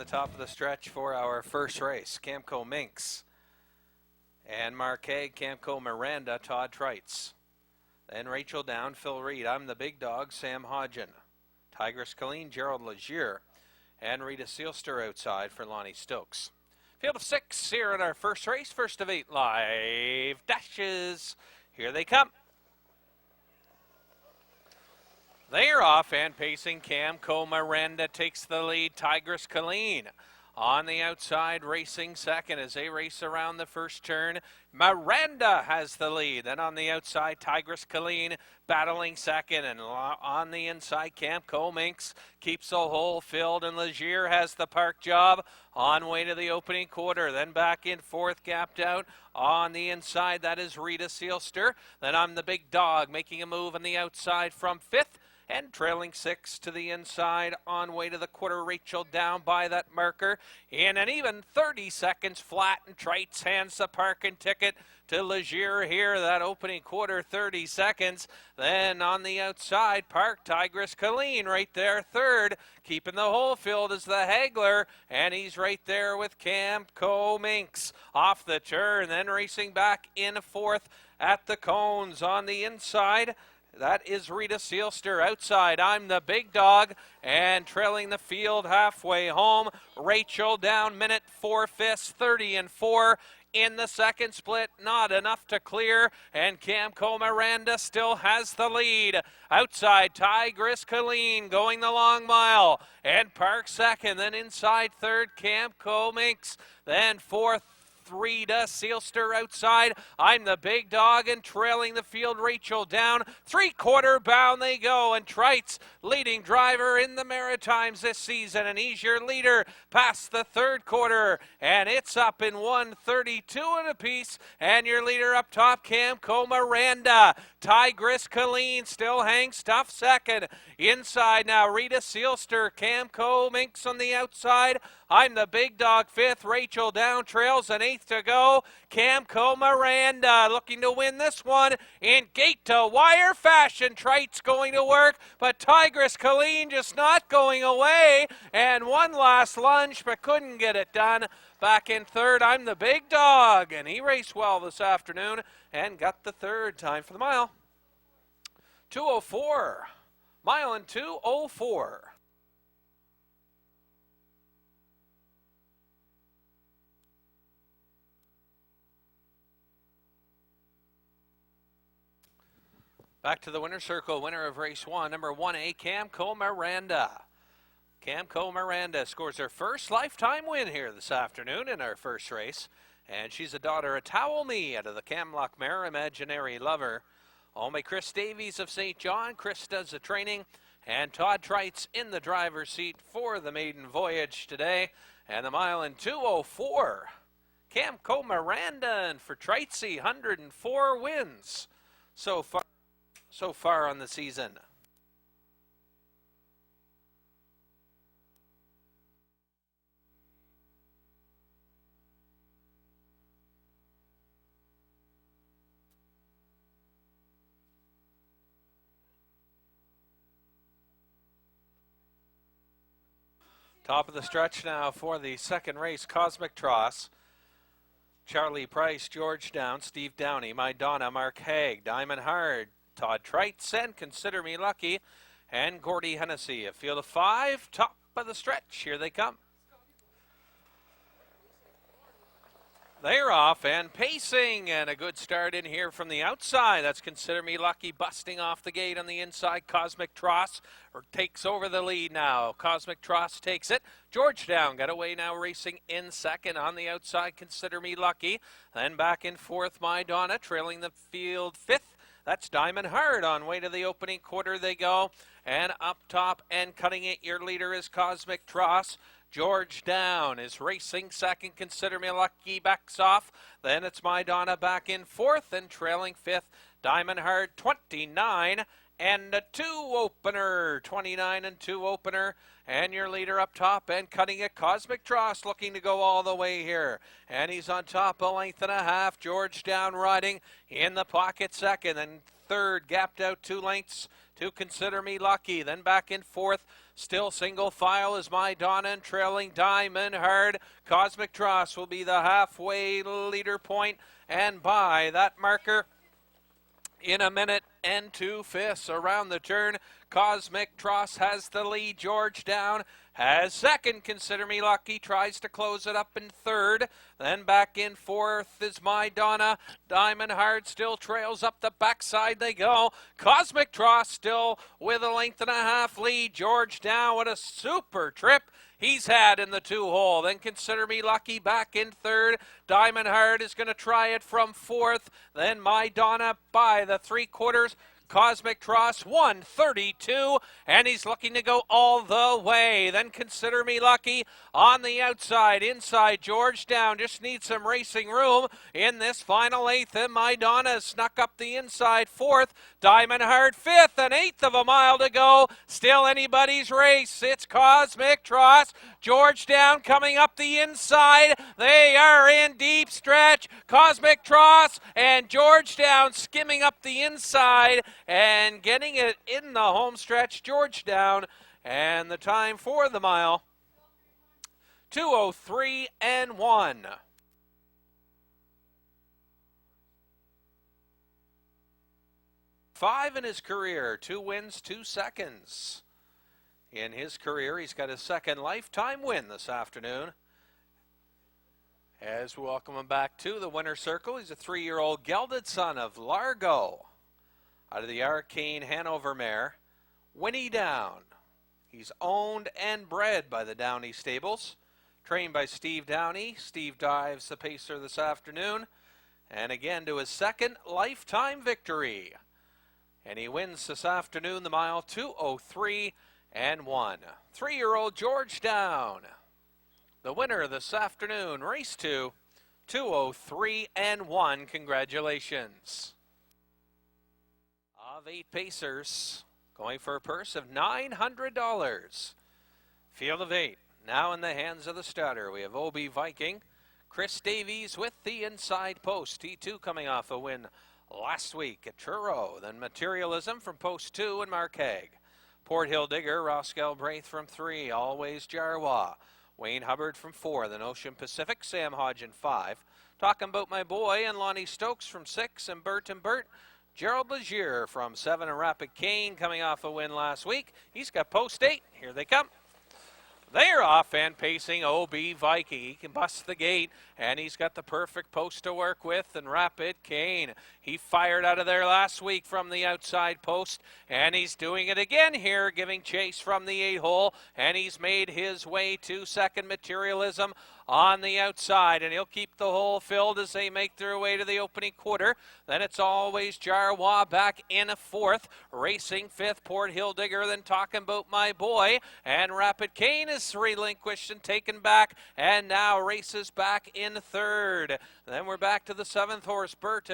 top of the stretch for our first race. Camco Minx and Marquet, Camco Miranda, Todd Trites. Then Rachel Down, Phil Reed. I'm the Big Dog, Sam Hodgen. Tigress Colleen, Gerald Legier. And Rita Seelster outside for Lonnie Stokes. Field of 6 here in our first race. First of 8 live dashes. Here they come. They're off and pacing. Camco Miranda takes the lead. Tigress Colleen on the outside, racing second as they race around the first turn. Miranda has the lead. Then on the outside, Tigress Colleen battling second. And on the inside, Camco Minx keeps the hole filled. And Legier has the park job on way to the opening quarter. Then back in fourth, gapped out. On the inside, that is Rita Seelster. Then I'm the Big Dog making a move on the outside from fifth. And trailing 6 to the inside on way to the quarter. Rachel Down by that marker in an even 30 seconds flat, and Trites hands the parking ticket to Legier here. That opening quarter, 30 seconds. Then on the outside, Park Tigress Colleen right there third. Keeping the hole filled is the Hagler, and he's right there with Camco Minx off the turn. Then racing back in fourth at the cones on the inside. That is Rita Seelster outside. I'm the Big Dog, and trailing the field halfway home. Rachel Down, minute 4/5, 30-4. In the second split, not enough to clear, and Camco Miranda still has the lead. Outside, Tigress Colleen going the long mile, and Park second. Then inside third, Camco Minx. Then fourth, Rita Seelster outside. I'm the Big Dog, and trailing the field, Rachel Down. Three-quarter bound they go, and Trites, leading driver in the Maritimes this season, and he's your leader past the third quarter, and it's up in 1:32 and a piece, and your leader up top, Camco Miranda. Tigress Colleen still hangs tough second. Inside now, Rita Seelster, Camco Minx on the outside. I'm the Big Dog fifth. Rachel Down trails an eighth to go. Camco Miranda looking to win this one in gate-to-wire fashion. Trites going to work, but Tigress Colleen just not going away. And one last lunge, but couldn't get it done. Back in third, I'm the Big Dog, and he raced well this afternoon and got the third. Time for the mile. 2:04. Mile in 2:04. Back to the winner's circle, winner of race 1, number 1A, Camco Miranda. Camco Miranda scores her first lifetime win here this afternoon in our first race. And she's a daughter of Towel Me out of the Camlock Mare Imaginary Lover. Only Chris Davies of St. John. Chris does the training. And Todd Trites in the driver's seat for the maiden voyage today. And the mile in 2:04. Camco Miranda, and for Tritesy, 104 wins so far on the season. Top of the stretch now for the second race, Cosmic Tross. Charlie Price, George Down, Steve Downey, My Donna, Mark Haig, Diamond Hard, Todd Trites, and Consider Me Lucky, and Gordy Hennessy. A field of 5, top of the stretch. Here they come. They're off and pacing, and a good start in here from the outside. That's Consider Me Lucky busting off the gate on the inside. Cosmic Tross takes over the lead now. Cosmic Tross takes it. Georgetown got away now, racing in second. On the outside, Consider Me Lucky. Then back in fourth, My Donna, trailing the field fifth. That's Diamond Hard. On way to the opening quarter they go. And up top and cutting it, your leader is Cosmic Tross. George Down is racing second. Consider Me Lucky backs off. Then it's My Donna back in fourth, and trailing fifth, Diamond Hard, 29 and a 2 opener. 29 and 2 opener. And your leader up top and cutting it, Cosmic Tross, looking to go all the way here. And he's on top, a length and a half. George Down riding in the pocket second, and third, gapped out 2 lengths to Consider Me Lucky. Then back in fourth, Still single file is My Donna and trailing Diamond Hard. Cosmic Tross will be the halfway leader point, and by that marker, in a minute and 2/5 around the turn, Cosmic Tross has the lead. Georgetown has second. Consider Me Lucky tries to close it up in third. Then back in fourth is My Donna. Diamond Hard still trails up the backside they go. Cosmic Tross still with a length and a half lead. Georgetown, what a super trip he's had in the 2-hole. Then Consider Me Lucky back in third. Diamond Hard is going to try it from fourth. Then My Donna by the 3/4. Cosmic Tross 132, and he's looking to go all the way. Then Consider Me Lucky on the outside. Inside, Georgetown just needs some racing room in this final eighth, and My Donna snuck up the inside fourth. Diamond Hard fifth, an eighth of a mile to go. Still anybody's race. It's Cosmic Tross. Georgetown coming up the inside. They are in deep stretch. Cosmic Tross and Georgetown skimming up the inside and getting it in the home stretch. Georgetown, and the time for the mile, 2:03 and 1. 5 in his career, 2 wins, 2 seconds. In his career, he's got his second lifetime win this afternoon. As we welcome him back to the winner's circle, he's a 3-year-old gelded son of Largo. Out of the Arcane Hanover mare, Winnie Down. He's owned and bred by the Downey Stables. Trained by Steve Downey. Steve dives the pacer this afternoon. And again to his second lifetime victory. And he wins this afternoon the mile, 2:03 and 1. 3-year-old Georgetown, the winner this afternoon, race 2, 2:03 and 1. Congratulations. Of 8 pacers, going for a purse of $900. Field of 8, now in the hands of the starter. We have OB Viking, Chris Davies with the inside post. T2 coming off a win last week at Truro. Then Materialism from post 2 and Mark Haig. Port Hill Digger, Roscoe Braith from 3. Always Jarwa. Wayne Hubbard from 4. Then Ocean Pacific, Sam Hodge in 5. Talking About My Boy and Lonnie Stokes from 6. And Bert, Gerald Legier from 7. And Rapid Kane coming off a win last week. He's got post 8. Here they come. They're off and pacing OB Viking. He can bust the gate, and he's got the perfect post to work with. And Rapid Kane, he fired out of there last week from the outside post, and he's doing it again here, giving chase from the 8-hole, and he's made his way to second. Materialism on the outside, and he'll keep the hole filled as they make their way to the opening quarter. Then it's Always Jarwa back in a 4th, racing 5th, Port Hill Digger. Then Talking About My Boy, and Rapid Kane is relinquished and taken back, and now races back in 3rd. Then we're back to the 7th horse, Bert,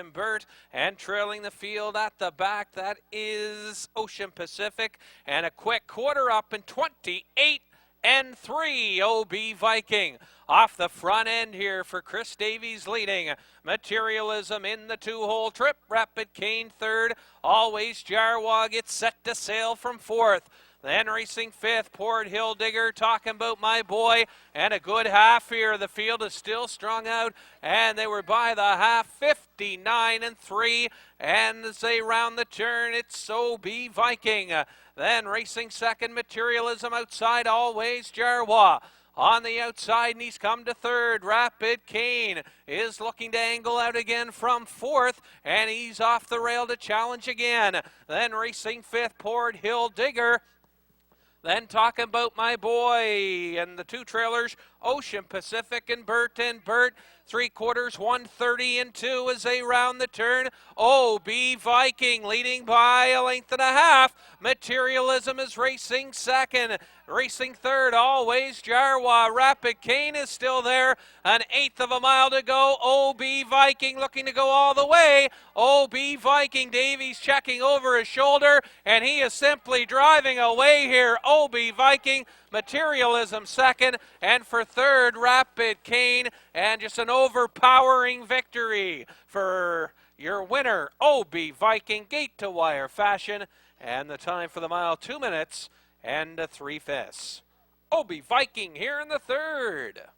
and trailing the field at the back, that is Ocean Pacific, and a quick quarter up in 28 and 3, OB Viking. Off the front end here for Chris Davies leading. Materialism in the 2-hole trip. Rapid Kane 3rd. Always Jarwa gets set to sail from 4th. Then racing 5th, Port Hill Digger, Talking About My Boy, and a good half here. The field is still strung out, and they were by the half, 59 and 3. And as they round the turn, it's OB Viking. Then racing 2nd, Materialism outside, Always Jarwa. On the outside, and he's come to 3rd. Rapid Kane is looking to angle out again from 4th, and he's off the rail to challenge again. Then racing 5th, Port Hill Digger. Then Talking About My Boy, and the 2 trailers, Ocean Pacific and Bert. 3/4, 130 and 2 as they round the turn. OB Viking leading by a length and a half. Materialism is racing 2nd. Racing 3rd, Always Jarwa. Rapid Kane is still there. An eighth of a mile to go. OB Viking looking to go all the way. OB Viking, Davies checking over his shoulder, and he is simply driving away here. OB Viking, Materialism 2nd, and for 3rd, Rapid Kane, and just an overpowering victory for your winner, OB Viking, gate to wire fashion, and the time for the mile, 2 minutes and 3/5. OB Viking here in the third.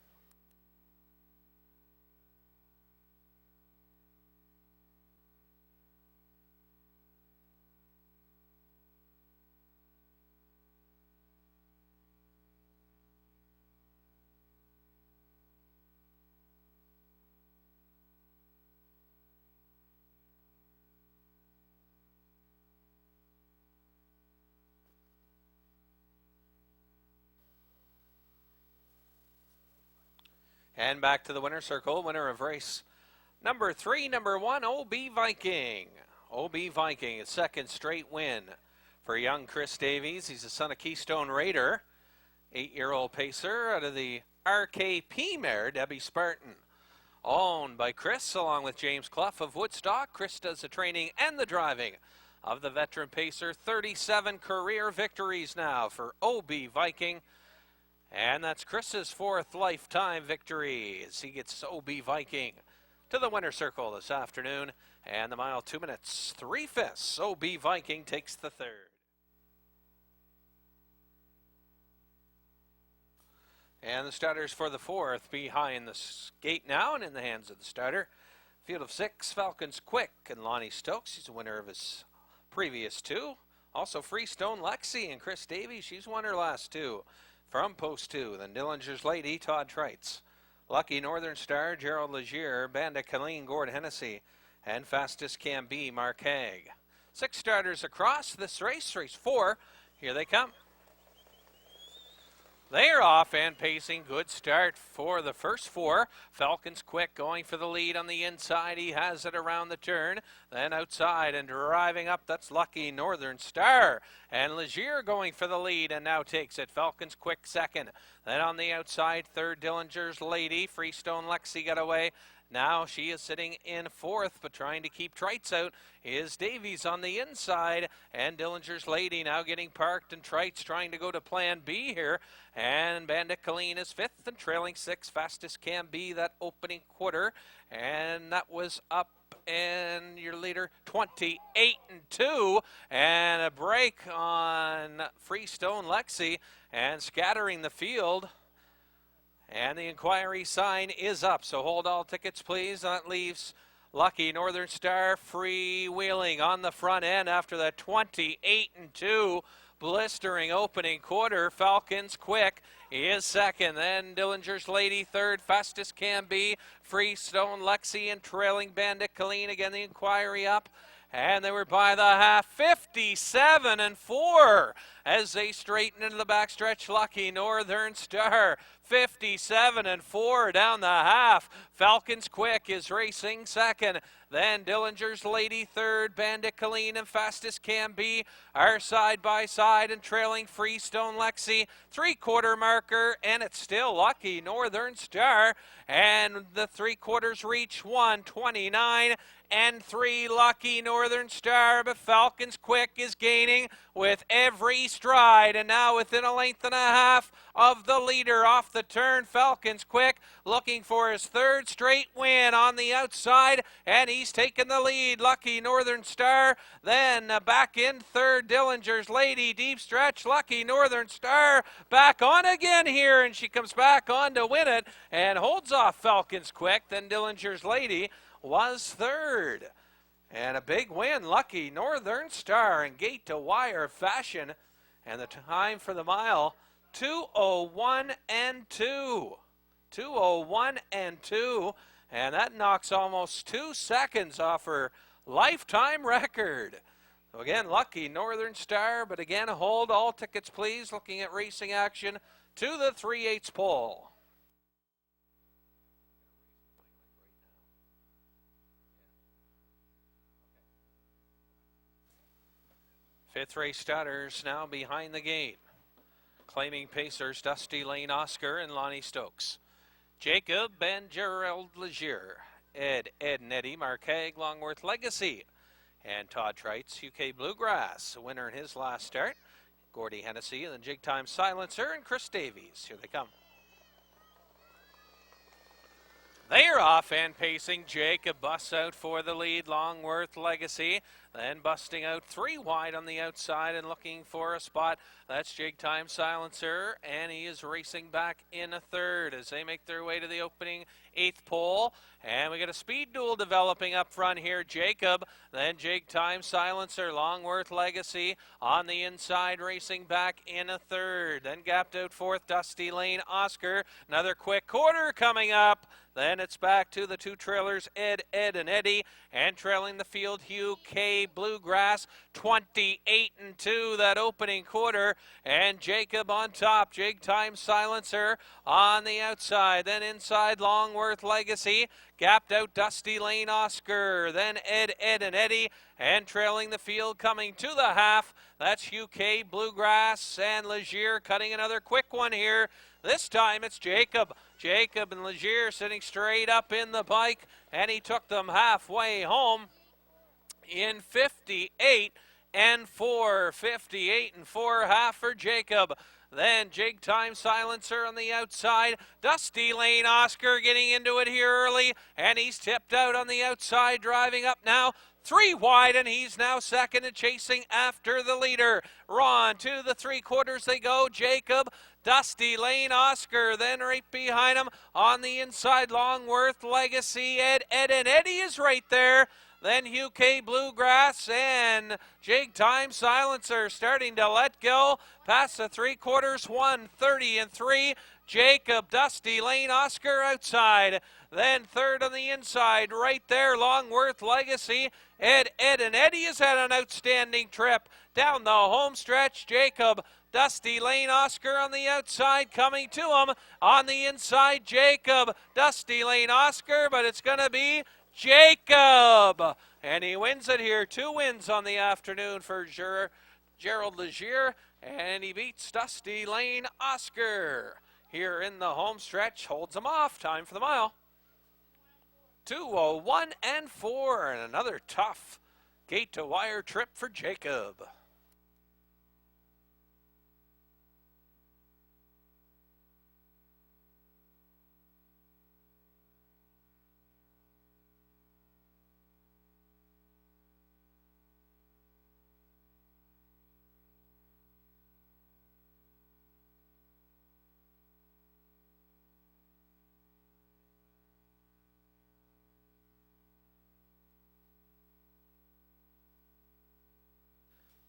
And back to the winner's circle, winner of race number 3, number 1, OB Viking. OB Viking, a second straight win for young Chris Davies. He's the son of Keystone Raider, 8-year-old pacer out of the RKP mare, Debbie Spartan. Owned by Chris, along with James Clough of Woodstock. Chris does the training and the driving of the veteran pacer. 37 career victories now for OB Viking. And that's Chris's 4th lifetime victory as he gets OB Viking to the winner's circle this afternoon. And the mile 2 minutes, 3/5. OB Viking takes the third. And the starters for the 4th behind the gate now and in the hands of the starter. Field of 6, Falcons Quick and Lonnie Stokes. He's a winner of his previous 2. Also Freestone Lexi and Chris Davies. She's won her last 2. From post 2, then Dillinger's Lady, Todd Trites. Lucky Northern Star, Gerald Legier, Bandit Colleen, Gord Hennessy, and Fastest Can Be, Mark Haig. 6 starters across this race, race 4. Here they come. They're off and pacing. Good start for the first 4. Falcons Quick going for the lead on the inside. He has it around the turn. Then outside and driving up, that's Lucky Northern Star. And Legier going for the lead and now takes it. Falcons Quick second. Then on the outside, third, Dillinger's Lady. Freestone Lexi got away. Now she is sitting in 4th, but trying to keep Trites out is Davies on the inside. And Dillinger's Lady now getting parked, and Trites trying to go to plan B here. And Bandit Colleen is 5th and trailing 6. Fastest Can Be that opening quarter. And that was up in your leader 28-2. And a break on Freestone Lexi and scattering the field. And the inquiry sign is up, so hold all tickets, please. That leaves Lucky Northern Star freewheeling on the front end after the 28-2 blistering opening quarter. Falcons Quick is second, then Dillinger's Lady third, Fastest Can Be, Freestone Lexi and trailing Bandit Colleen. Again, the inquiry up. And they were by the half, 57-4 as they straighten into the backstretch. Lucky Northern Star, 57-4 down the half. Falcons Quick is racing second. Then Dillinger's Lady third, Bandit Colleen and Fastest Can Be are side by side and trailing Freestone Lexi. 3/4 marker, and it's still Lucky Northern Star. And the 3/4 reach 1:29-3. Lucky Northern Star, but Falcons Quick is gaining with every stride, and now within a length and a half of the leader off the turn. Falcons Quick looking for his 3rd straight win on the outside, and he's taken the lead. Lucky Northern Star, then back in 3rd, Dillinger's Lady. Deep stretch, Lucky Northern Star back on again here, and she comes back on to win it and holds off Falcons Quick. Then Dillinger's Lady was 3rd. And a big win, Lucky Northern Star in gate to wire fashion. And the time for the mile, 2:01-2. 2:01-2. And that knocks almost 2 seconds off her lifetime record. So again, Lucky Northern Star, but again, hold all tickets, please. Looking at racing action to the 3/8 pole. Fifth race starters now behind the gate. Claiming pacers Dusty Lane Oscar and Lonnie Stokes. Jacob and Gerald Legier. Ed and Eddie, Mark Haig, Longworth Legacy. And Todd Trites, UK Bluegrass, a winner in his last start. Gordy Hennessy and the Jig Time Silencer and Chris Davies. Here they come. They are off and pacing. Jacob busts out for the lead. Longworth Legacy. Then busting out 3 wide on the outside and looking for a spot. That's Jig Time Silencer, and he is racing back in a third as they make their way to the opening 8th pole. And we got a speed duel developing up front here. Jacob, then Jig Time Silencer, Longworth Legacy on the inside, racing back in a third. Then gapped out 4th, Dusty Lane Oscar. Another quick quarter coming up. Then it's back to the 2 trailers, Ed, and Eddie, and trailing the field, Hugh K. Bluegrass, 28-2 that opening quarter, and Jacob on top, Jig Time Silencer on the outside, then inside Longworth Legacy, gapped out Dusty Lane Oscar, then Ed, and Eddie, and trailing the field coming to the half, that's Hugh K. Bluegrass and Legier cutting another quick one here. This time it's Jacob. Jacob and Legier sitting straight up in the bike, and he took them halfway home in 58-4. 58-4, half for Jacob. Then Jig Time Silencer on the outside. Dusty Lane Oscar getting into it here early, and he's tipped out on the outside, driving up now. 3 wide, and he's now second and chasing after the leader. Ron to the 3/4 they go. Jacob, Dusty Lane Oscar, then right behind him on the inside, Longworth Legacy. Ed, and Eddie is right there. Then Hugh K. Bluegrass and Jig Time Silencer starting to let go. Past the 3/4, 1:30-3. Jacob, Dusty Lane Oscar outside. Then third on the inside, right there, Longworth Legacy. Ed, and Eddie has had an outstanding trip down the home stretch. Jacob, Dusty Lane Oscar on the outside coming to him. On the inside, Jacob, Dusty Lane Oscar, but it's going to be Jacob. And he wins it here. 2 wins on the afternoon for Gerald Legier, and he beats Dusty Lane Oscar here in the home stretch. Holds him off. Time for the mile. 2:01-4, and another tough gate-to-wire trip for Jacob.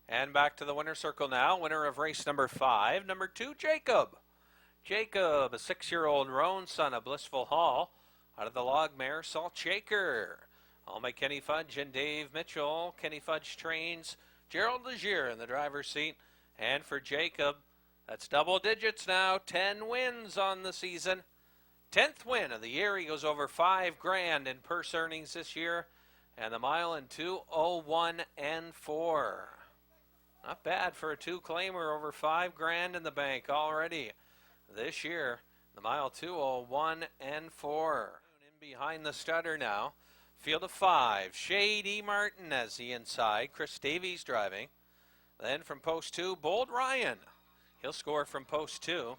And back to the winner's circle now. Winner of race number 5, number 2, Jacob. Jacob, a 6-year-old roan son of Blissful Hall, out of the log mare Salt Shaker. All by Kenny Fudge and Dave Mitchell. Kenny Fudge trains Gerald Legier in the driver's seat. And for Jacob, that's double digits now. 10 wins on the season. 10th win of the year. He goes over $5,000 in purse earnings this year. And the mile in 2:01-4. Not bad for a 2-claimer, over $5,000 in the bank already this year. The mile 2:01-4. In behind the stutter now. Field of 5. Shady Martin as the inside. Chris Davies driving. Then from post 2, Bold Ryan. He'll score from post 2.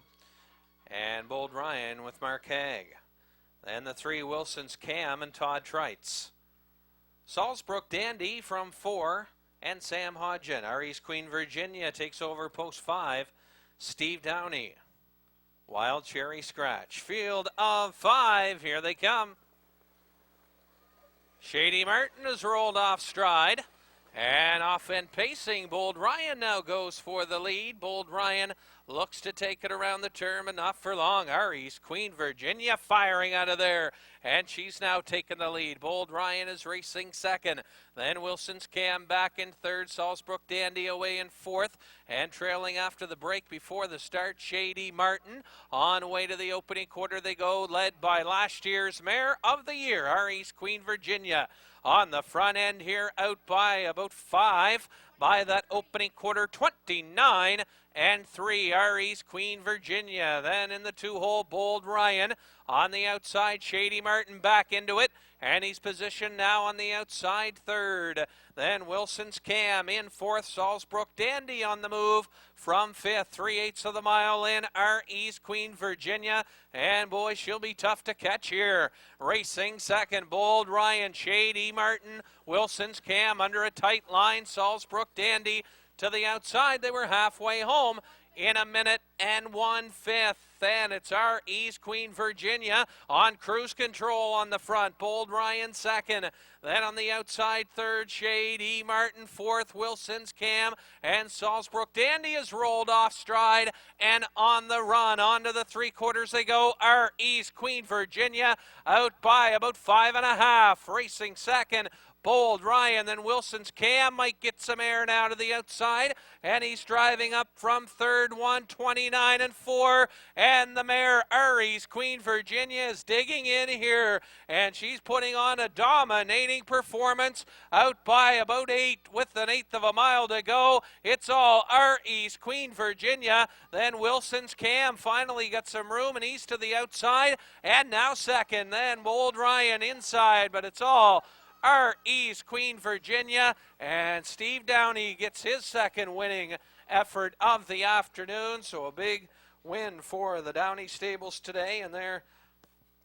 And Bold Ryan with Mark Haig. Then the 3 Wilsons, Cam and Todd Treitz. Salzbrook Dandy from 4. And Sam Hodgen. RE's Queen Virginia takes over post 5. Steve Downey. Wild Cherry Scratch. Field of 5. Here they come. Shady Martin has rolled off stride. And off and pacing. Bold Ryan now goes for the lead. Bold Ryan looks to take it around the turn, but not for long. RE's Queen Virginia firing out of there. And she's now taken the lead. Bold Ryan is racing second. Then Wilson's Cam back in third. Salzbrook Dandy away in fourth. And trailing after the break before the start, Shady Martin. On way to the opening quarter they go, led by last year's Mare of the Year, RE's Queen Virginia. On the front end here, out by about 5 by that opening quarter, 29-3, RE's Queen Virginia. Then in the 2-hole, Bold Ryan. On the outside, Shady Martin back into it. and he's positioned now on the outside third. Then Wilson's Cam in fourth. Salzbrook Dandy on the move from fifth. 3/8 of the mile in. Our East Queen Virginia. And boy, she'll be tough to catch here. Racing second. Bold Ryan, Shady Martin, Wilson's Cam under a tight line. Salzbrook Dandy to the outside. They were halfway home in a minute and 1/5. And it's our East Queen Virginia on cruise control on the front. Bold Ryan second. Then on the outside third, Shade E. Martin fourth, Wilson's Cam, and Salzbrook Dandy is rolled off stride and on the run. Onto the 3/4 they go. Our East Queen Virginia out by about 5.5. Racing second. Bold Ryan, then Wilson's Cam might get some air now to the outside, and he's driving up from third, 1:29 4, and the mare Aries Queen Virginia is digging in here, and she's putting on a dominating performance out by about 8 with an 1/8 of a mile to go. It's all Aries Queen Virginia, then Wilson's Cam finally got some room, and he's to the outside, and now second, then Bold Ryan inside, but it's all our East Queen Virginia, and Steve Downey gets his second winning effort of the afternoon. So a big win for the Downey stables today, and their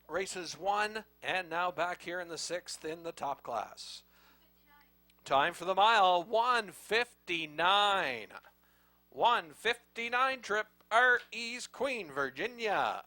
races 1 and now back here in the 6th in the top class. Time for the mile, 1:59. 1:59 trip, our East Queen Virginia.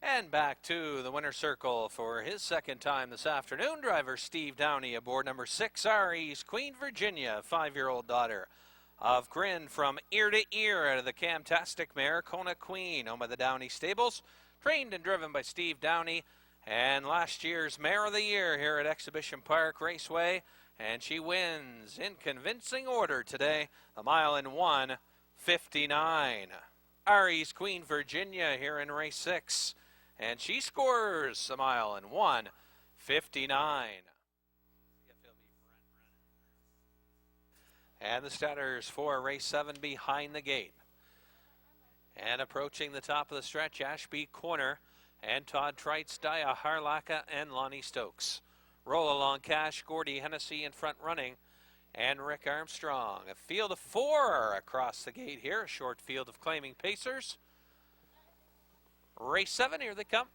And back to the winner's circle for his second time this afternoon. Driver Steve Downey aboard number 6, our East Queen Virginia, 5-year-old daughter of Grin from ear to ear out of the Camtastic mare Kona Queen, home of the Downey stables, trained and driven by Steve Downey, and last year's mare of the year here at Exhibition Park Raceway, and she wins in convincing order today, a mile in 1:59. Our East Queen Virginia here in race 6. And she scores a mile in 1:59. And the starters for race 7 behind the gate. And approaching the top of the stretch, Ashby Corner and Todd Trites, Dia Harlaka, and Lonnie Stokes. Roll Along Cash, Gordy Hennessy in front running, and Rick Armstrong. A field of 4 across the gate here, a short field of claiming pacers. Race 7, here they come.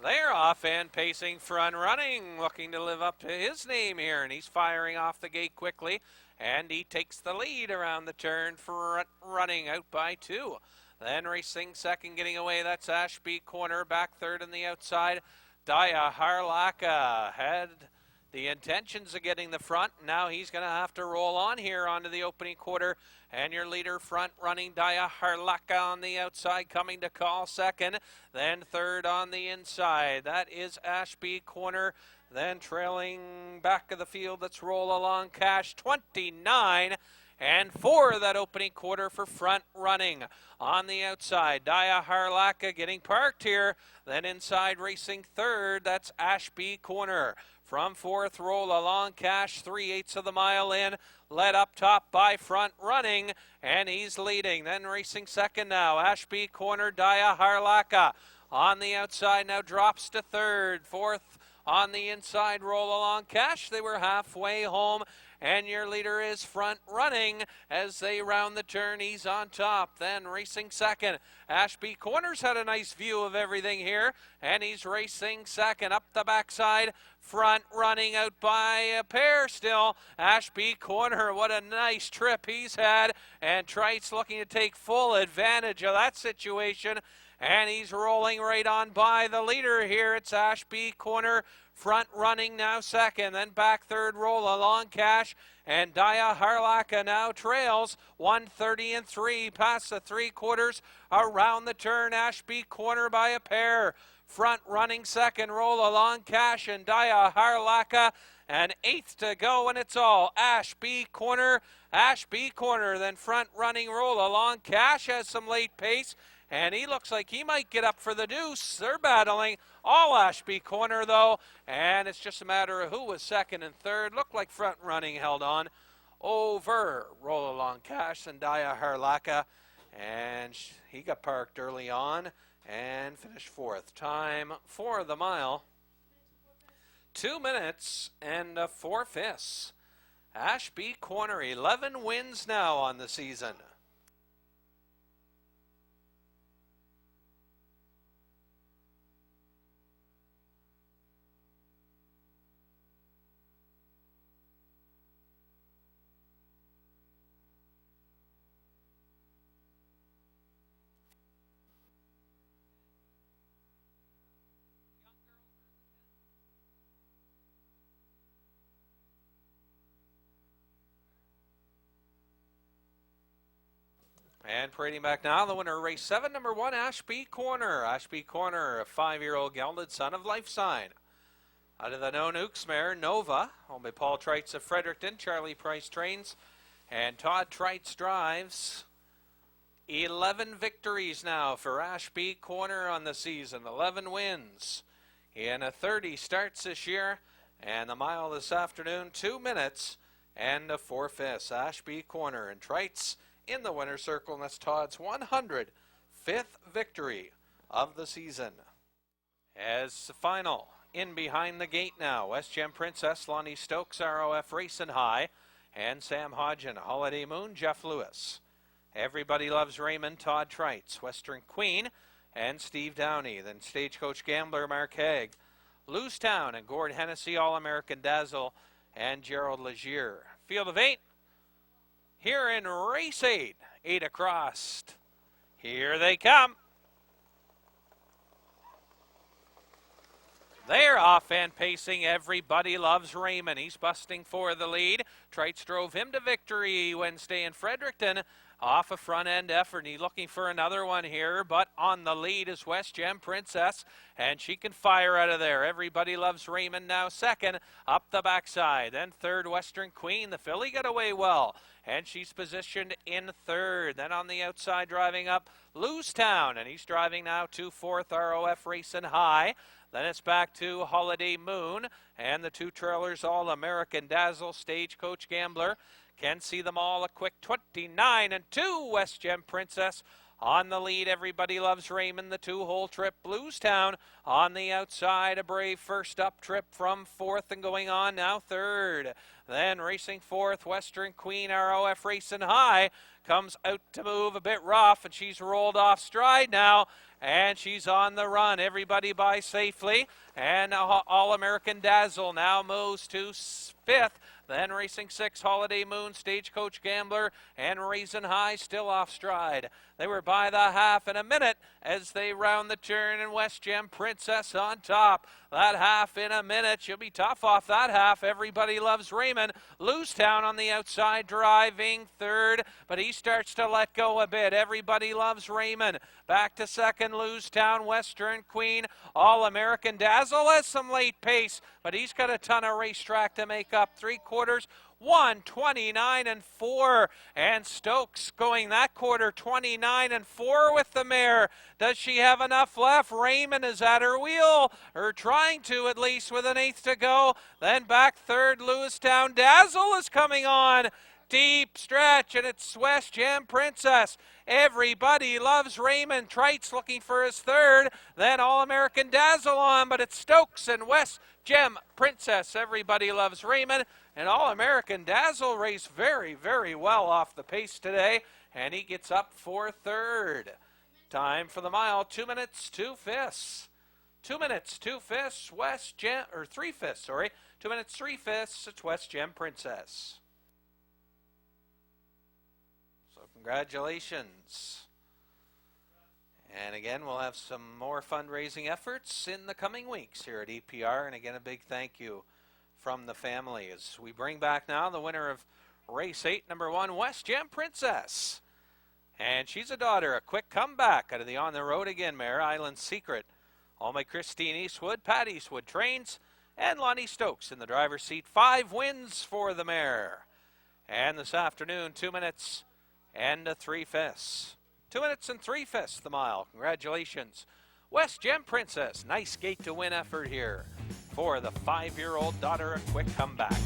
They're off and pacing, front running, looking to live up to his name here, and he's firing off the gate quickly, and he takes the lead around the turn, front running out by 2. Then racing second, getting away, that's Ashby Corner, back third on the outside. Dia Harlaka had the intentions of getting the front. Now he's going to have to roll on here onto the opening quarter. And your leader front running, Dia Harlaka on the outside, coming to call second. Then third on the inside. That is Ashby Corner. Then trailing back of the field, let's Roll Along Cash, 29. And 4 that opening quarter for front running. On the outside, Dia Harlaka getting parked here. Then inside racing third, that's Ashby Corner. From 4th, Roll Along Cash, 3/8 of the mile in. Led up top by front running, and he's leading. Then racing second now, Ashby Corner, Dia Harlaka. On the outside now drops to third. 4th on the inside, Roll Along Cash. They were halfway home. And your leader is front running as they round the turn. He's on top. Then racing second. Ashby Corner's had a nice view of everything here. And he's racing second up the backside. Front running out by a pair still. Ashby Corner, what a nice trip he's had. And Trites looking to take full advantage of that situation. And he's rolling right on by the leader here. It's Ashby Corner. Front running now second, then back third, Roll Along Cash, and Dia Harlaka now trails 1:30 3 past the 3/4 around the turn. Ashby Corner by a pair. Front running second, Roll Along Cash, and Dia Harlaka. An eighth to go, and it's all Ashby Corner. Ashby Corner, then front running roll along. Cash has some late pace, and he looks like he might get up for the deuce. They're battling all Ashby Corner, though, and it's just a matter of who was second and third. Looked like front running held on over roll along Cash and Daya Harlaka, and he got parked early on and finished fourth. Time for the mile, 2 minutes and 4/5. Ashby Corner, 11 wins now on the season. And parading back now, the winner of race 7, number 1, Ashby Corner. Ashby Corner, a 5-year-old gelded son of Life Sign. Out of the known Ooks mare, Nova, owned by Paul Trites of Fredericton. Charlie Price trains, and Todd Trites drives. 11 victories now for Ashby Corner on the season. 11 wins in a 30 starts this year. And the mile this afternoon, 2 minutes and 4/5. Ashby Corner and Trites in the winner's circle, and that's Todd's 105th victory of the season. As the final, in behind the gate now, West Gem Princess, Lonnie Stokes, ROF Racing High, and Sam Hodgen, Holiday Moon, Jeff Lewis. Everybody Loves Raymond, Todd Trites, Western Queen, and Steve Downey. Then Stagecoach Gambler, Mark Haig, Lewistown, and Gord Hennessy, All-American Dazzle, and Gerald Legier. Field of 8. Here in race 8, 8 across. Here they come. They're off and pacing. Everybody Loves Raymond. He's busting for the lead. Trites drove him to victory Wednesday in Fredericton off a front-end effort. He's looking for another one here, but on the lead is West Gem Princess, and she can fire out of there. Everybody Loves Raymond now second, up the backside. Then third, Western Queen. The filly got away well, and she's positioned in third. Then on the outside, driving up, Lewistown, and he's driving now to fourth, ROF Racing High. Then it's back to Holiday Moon, and the two trailers, All-American Dazzle, Stagecoach Gambler. Can see them all, a quick 29 and 2. West Gem Princess on the lead. Everybody Loves Raymond, the 2-hole trip. Lewistown on the outside, a brave first up trip from fourth and going on now third. Then racing fourth, Western Queen, ROF Racing High, comes out to move a bit rough, and she's rolled off stride now, and she's on the run. Everybody by safely, and All-American Dazzle now moves to fifth. Then racing 6, Holiday Moon, Stagecoach Gambler, and Raisin High still off stride. They were by the half in a minute as they round the turn, and West Gem Princess on top. That half in a minute. She'll be tough off that half. Everybody Loves Raymond. Lewistown on the outside driving third, but he starts to let go a bit. Everybody Loves Raymond. Back to second, Lewistown, Western Queen. All-American Dazzle has some late pace, but he's got a ton of racetrack to make up. 3/4, 1:29 and 4, and Stokes going that quarter 29 and 4 with the mare. Does she have enough left? Raymond is at her wheel, or trying to at least, with an eighth to go. Then back third, Lewistown. Dazzle is coming on. Deep stretch, and it's West Gem Princess. Everybody Loves Raymond. Trites looking for his third. Then All-American Dazzle on, but it's Stokes and West Gem Princess. Everybody Loves Raymond. And All-American Dazzle raced very, very well off the pace today, and he gets up for third. Time for the mile, 2 minutes, 2/5. 2 minutes, 2/5, West Gem, or 3/5, sorry. 2 minutes, 3/5, it's West Gem Princess. Congratulations. And again, we'll have some more fundraising efforts in the coming weeks here at EPR. And again, a big thank you from the family as we bring back now the winner of race 8, number 1, West Gem Princess. And she's a daughter, a quick comeback out of the On the Road Again mare, Island Secret. All my Christine Eastwood, Pat Eastwood trains, And Lonnie Stokes in the driver's seat. 5 wins for the mare. And this afternoon, 2 minutes and 3/5. 2 minutes and 3/5 the mile. Congratulations. West Gem Princess. Nice gate to win effort here for the 5-year-old daughter. A quick comeback.